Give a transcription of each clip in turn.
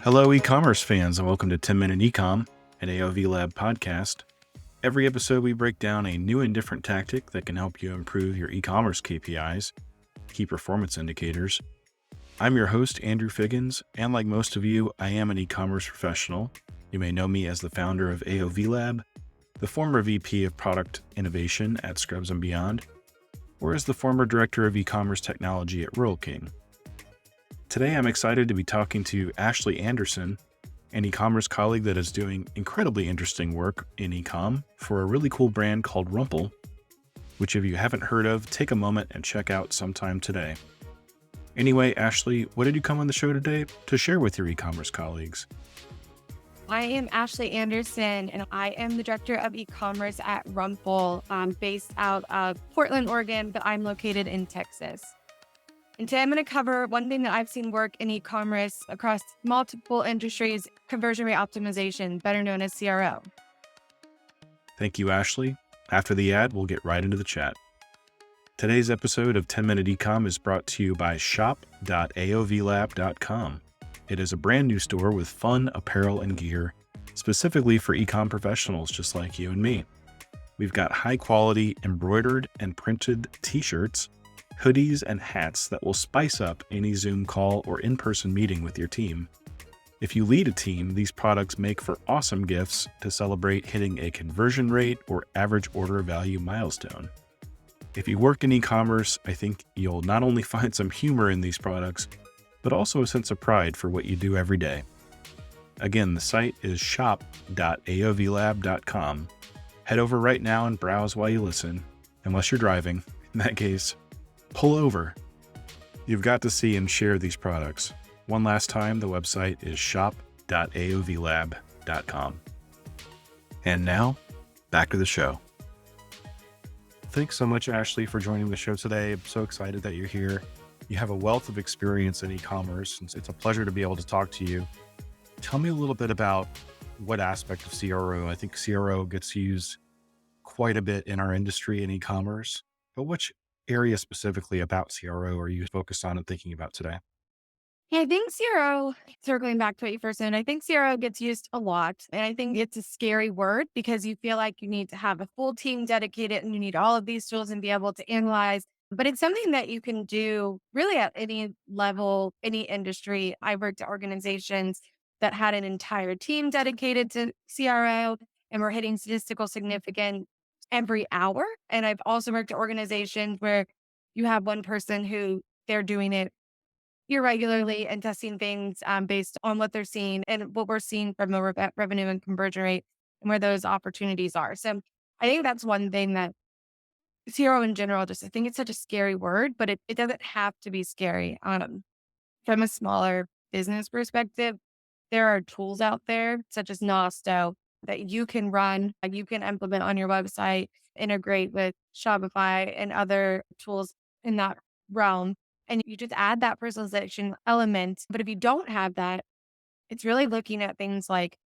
Hello, e-commerce fans, and welcome to 10-Minute Ecom, an AOV Lab podcast. Every episode, we break down a new and different tactic that can help you improve your e-commerce KPIs, key performance indicators. I'm your host, Andrew Figgins, and like most of you, I am an e-commerce professional. You may know me as the founder of AOV Lab, the former VP of Product Innovation at Scrubs and Beyond, or as the former Director of E-commerce Technology at Rural King. Today, I'm excited to be talking to Ashlee Anderson, an e-commerce colleague that is doing incredibly interesting work in e-com for a really cool brand called Rumple, which if you haven't heard of, take a moment and check out sometime today. Anyway, Ashlee, what did you come on the show today to share with your e-commerce colleagues? I am Ashlee Anderson, and I am the Director of E-commerce at Rumple, based out of Portland, Oregon, but I'm located in Texas. And today I'm going to cover one thing that I've seen work in e-commerce across multiple industries, conversion rate optimization, better known as CRO. Thank you, Ashlee. After the ad, we'll get right into the chat. Today's episode of 10-Minute Ecom is brought to you by shop.aovlab.com. It is a brand new store with fun apparel and gear, specifically for e-com professionals just like you and me. We've got high quality embroidered and printed t-shirts, hoodies, and hats that will spice up any Zoom call or in-person meeting with your team. If you lead a team, these products make for awesome gifts to celebrate hitting a conversion rate or average order value milestone. If you work in e-commerce, I think you'll not only find some humor in these products, but also a sense of pride for what you do every day. Again, the site is shop.aovlab.com. Head over right now and browse while you listen, unless you're driving. In that case, pull over. You've got to see and share these products. One last time, the website is shop.aovlab.com. And now, back to the show. Thanks so much, Ashlee, for joining the show today. I'm so excited that you're here. You have a wealth of experience in e-commerce, and it's a pleasure to be able to talk to you. Tell me a little bit about what aspect of CRO. I think CRO gets used quite a bit in our industry in e-commerce, but which area specifically about CRO are you focused on and thinking about today? Yeah, I think CRO, circling back to what you first said, I think CRO gets used a lot. And I think it's a scary word because you feel like you need to have a full team dedicated and you need all of these tools and be able to analyze. But it's something that you can do really at any level, any industry. I worked at organizations that had an entire team dedicated to CRO and we're hitting statistical significance every hour. And I've also worked at organizations where you have one person who they're doing it irregularly and testing things based on what they're seeing and what we're seeing from the revenue and conversion rate and where those opportunities are. So I think that's one thing that CRO in general, just I think it's such a scary word, but it doesn't have to be scary. From a smaller business perspective, there are tools out there such as Nosto that you can run, you can implement on your website, integrate with Shopify and other tools in that realm. And you just add that personalization element. But if you don't have that, it's really looking at things like,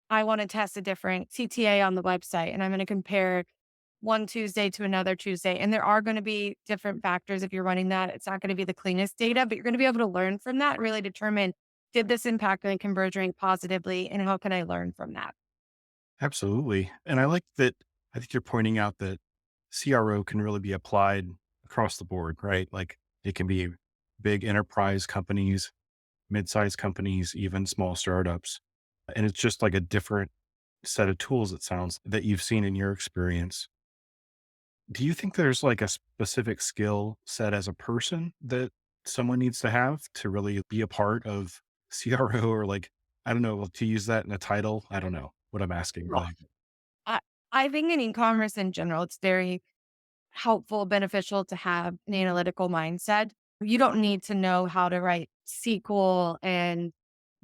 I want to test a different CTA on the website and I'm going to compare one Tuesday to another Tuesday. And there are going to be different factors if you're running that. It's not going to be the cleanest data, but you're going to be able to learn from that, really determine, did this impact my conversion rate positively? And how can I learn from that? Absolutely. And I like that. I think you're pointing out that CRO can really be applied across the board, right? Like it can be big enterprise companies, mid-sized companies, even small startups. And it's just like a different set of tools, it sounds, that you've seen in your experience. Do you think there's like a specific skill set as a person that someone needs to have to really be a part of CRO or like, I don't know, to use that in a title? I don't know what I'm asking Well, really. I, I think in e-commerce in general, it's very helpful, beneficial to have an analytical mindset. You don't need to know how to write SQL and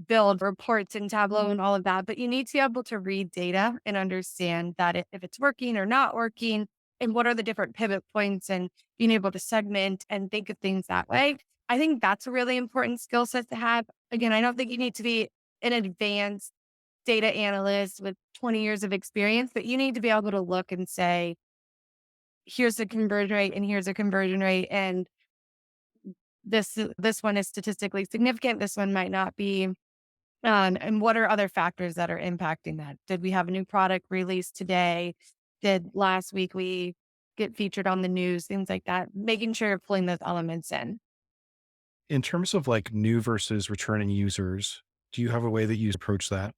build reports in Tableau and all of that, but you need to be able to read data and understand that if it's working or not working, and what are the different pivot points and being able to segment and think of things that way. I think that's a really important skill set to have. Again, I don't think you need to be an advanced data analyst with 20 years of experience, but you need to be able to look and say, here's the conversion rate and here's a conversion rate. And this one is statistically significant. This one might not be. And what are other factors that are impacting that? Did we have a new product released today? Did last week we get featured on the news? Things like that. Making sure you're pulling those elements in. In terms of like new versus returning users, do you have a way that you approach that?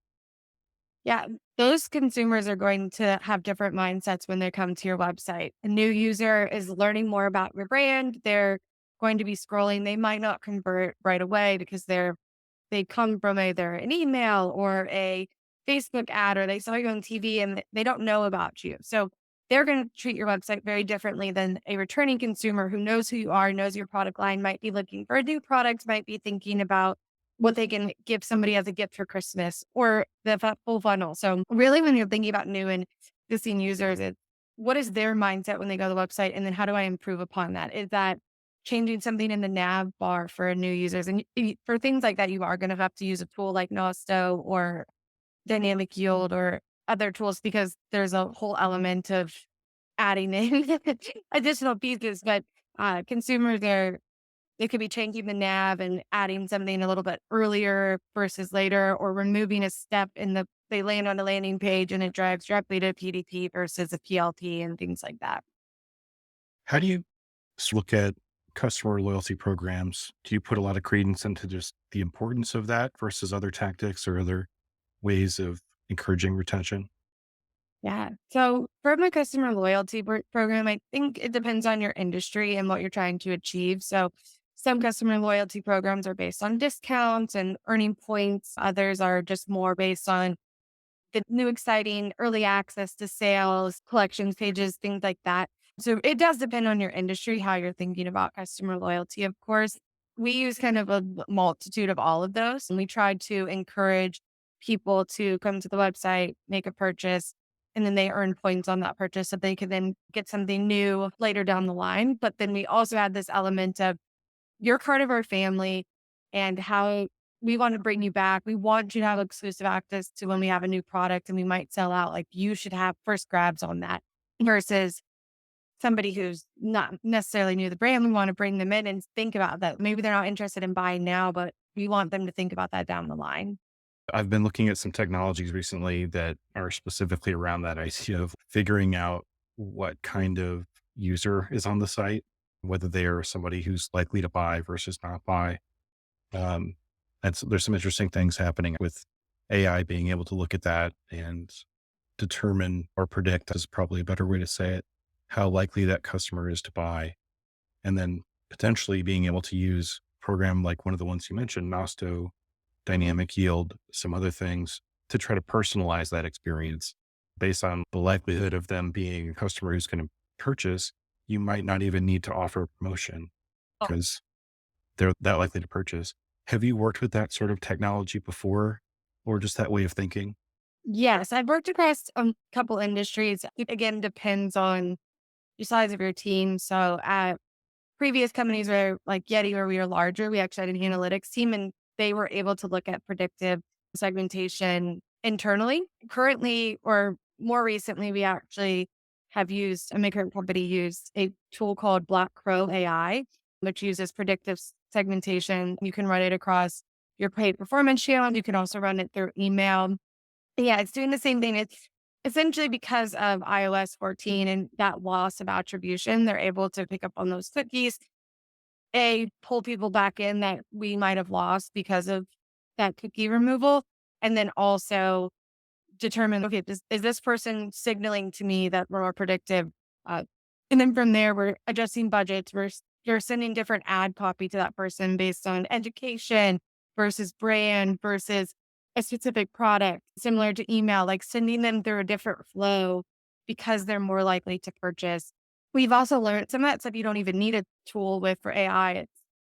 Yeah, those consumers are going to have different mindsets when they come to your website. A new user is learning more about your brand. They're going to be scrolling. They might not convert right away because they come from either an email or a Facebook ad, or they saw you on TV and they don't know about you. So they're going to treat your website very differently than a returning consumer who knows who you are, knows your product line, might be looking for a new product, might be thinking about what they can give somebody as a gift for Christmas, or the full funnel. So really, when you're thinking about new and existing users, it's what is their mindset when they go to the website? And then how do I improve upon that? Is that changing something in the nav bar for new users? And for things like that, you are going to have to use a tool like Nosto or Dynamic Yield or other tools, because there's a whole element of adding in additional pieces. But consumers are they could be changing the nav and adding something a little bit earlier versus later, or removing a step they land on a landing page and it drives directly to PDP versus a PLP and things like that. How do you look at customer loyalty programs? Do you put a lot of credence into just the importance of that versus other tactics or other ways of encouraging retention? Yeah. So for my customer loyalty program, I think it depends on your industry and what you're trying to achieve. So some customer loyalty programs are based on discounts and earning points. Others are just more based on the new exciting early access to sales, collections pages, things like that. So it does depend on your industry, how you're thinking about customer loyalty. Of course, we use kind of a multitude of all of those, and we try to encourage people to come to the website, make a purchase, and then they earn points on that purchase so they can then get something new later down the line. But then we also add this element of you're part of our family, and how we want to bring you back. We want you to have exclusive access to when we have a new product and we might sell out. Like, you should have first grabs on that versus somebody who's not necessarily new to the brand. We want to bring them in and think about that. Maybe they're not interested in buying now, but we want them to think about that down the line. I've been looking at some technologies recently that are specifically around that idea of figuring out what kind of user is on the site, whether they are somebody who's likely to buy versus not buy. Um, and so there's some interesting things happening with AI being able to look at that and determine or predict, is probably a better way to say it, how likely that customer is to buy. And then potentially being able to use a program like one of the ones you mentioned, Nosto, Dynamic Yield, some other things to try to personalize that experience based on the likelihood of them being a customer who's going to purchase. You might not even need to offer a promotion because they're that likely to purchase. Have you worked with that sort of technology before or just that way of thinking? Yes, I've worked across a couple industries. It again depends on the size of your team. So at previous companies were like Yeti, where we were larger, we actually had an analytics team and they were able to look at predictive segmentation internally. Currently, or more recently, we actually have used, my current company used a tool called Black Crow AI, which uses predictive segmentation. You can run it across your paid performance channel. You can also run it through email. Yeah, it's doing the same thing. It's essentially because of iOS 14 and that loss of attribution, they're able to pick up on those cookies, pull people back in that we might have lost because of that cookie removal, and then also determine, okay, is this person signaling to me that we're more predictive? Uh, and then from there, we're adjusting budgets. You're sending different ad copy to that person based on education versus brand versus a specific product, similar to email, like sending them through a different flow because they're more likely to purchase. We've also learned some of that stuff you don't even need a tool with for AI. It's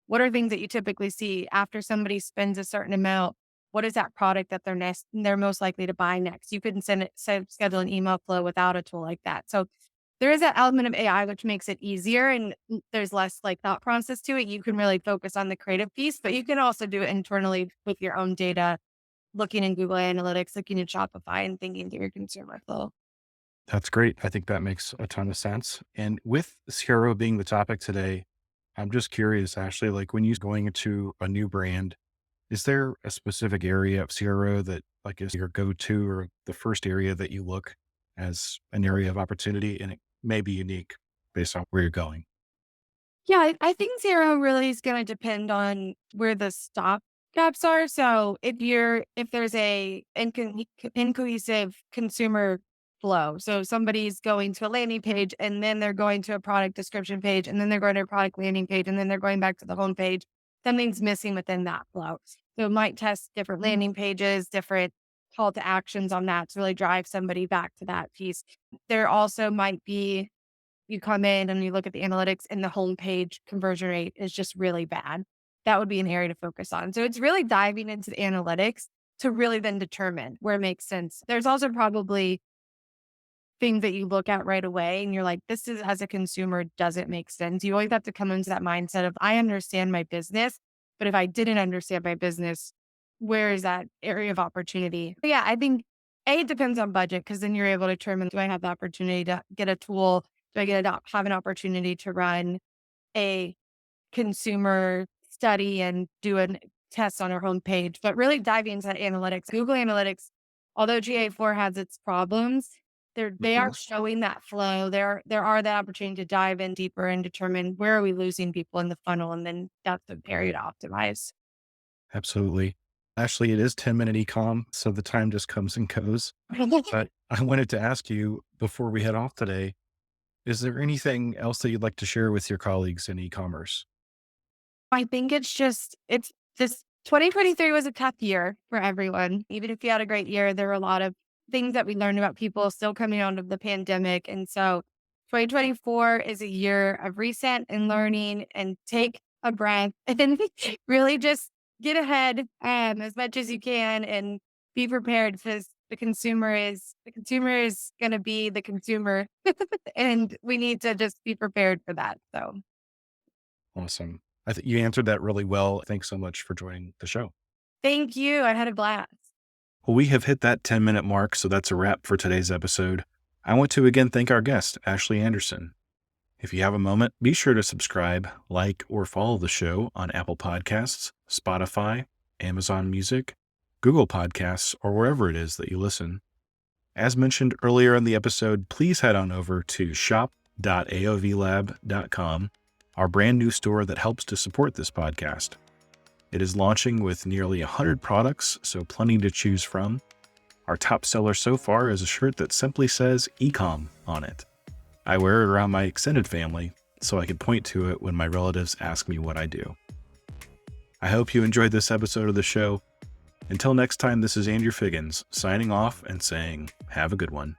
what are things that you typically see after somebody spends a certain amount? What is that product that they're most likely to buy next? You couldn't schedule an email flow without a tool like that. So there is that element of AI which makes it easier, and there's less like thought process to it. You can really focus on the creative piece, but you can also do it internally with your own data, looking in Google Analytics, looking at Shopify, and thinking through your consumer flow. That's great. I think that makes a ton of sense. And with CRO being the topic today, I'm just curious, Ashley, like when you're going into a new brand, Is there a specific area of CRO that like is your go-to or the first area that you look as an area of opportunity and it may be unique based on where you're going? Yeah, I think zero really is going to depend on where the stop gaps are. So if there's a incohesive consumer flow, so somebody's going to a landing page and then they're going to a product description page and then they're going to a product landing page and then they're going back to the home page, something's missing within that flow. So it might test different landing pages, different call to actions on that to really drive somebody back to that piece. There also might be you come in and you look at the analytics and the homepage conversion rate is just really bad. That would be an area to focus on. So it's really diving into the analytics to really then determine where it makes sense. There's also probably things that you look at right away and you're like, this is as a consumer, doesn't make sense. You always have to come into that mindset of I understand my business, but if I didn't understand my business, where is that area of opportunity? But yeah, I think it depends on budget because then you're able to determine do I have the opportunity to get a tool? Do I have an opportunity to run a consumer study and do a test on our homepage? But really diving into that analytics, Google Analytics, although GA4 has its problems, they are showing that flow. There are the opportunity to dive in deeper and determine where are we losing people in the funnel, and then that's the area to optimize. Absolutely. Actually, it is 10-minute ecom, so the time just comes and goes. But I wanted to ask you before we head off today, is there anything else that you'd like to share with your colleagues in e-commerce? I think it's just 2023 was a tough year for everyone. Even if you had a great year, there were a lot of things that we learned about people still coming out of the pandemic. And so 2024 is a year of reset and learning and take a breath and then really just get ahead as much as you can and be prepared because the consumer is going to be the consumer and we need to just be prepared for that. So Awesome. I think you answered that really well. Thanks so much for joining the show. thank you. I had a blast. Well, we have hit that 10-minute mark, so that's a wrap for today's episode. I want to again thank our guest, Ashlee Anderson. If you have a moment, be sure to subscribe, like, or follow the show on Apple Podcasts, Spotify, Amazon Music, Google Podcasts, or wherever it is that you listen. As mentioned earlier in the episode, please head on over to shop.aovlab.com, our brand new store that helps to support this podcast. It is launching with nearly 100 products, so plenty to choose from. Our top seller so far is a shirt that simply says Ecom on it. I wear it around my extended family, so I can point to it when my relatives ask me what I do. I hope you enjoyed this episode of the show. Until next time, this is Andrew Figgins signing off and saying, have a good one.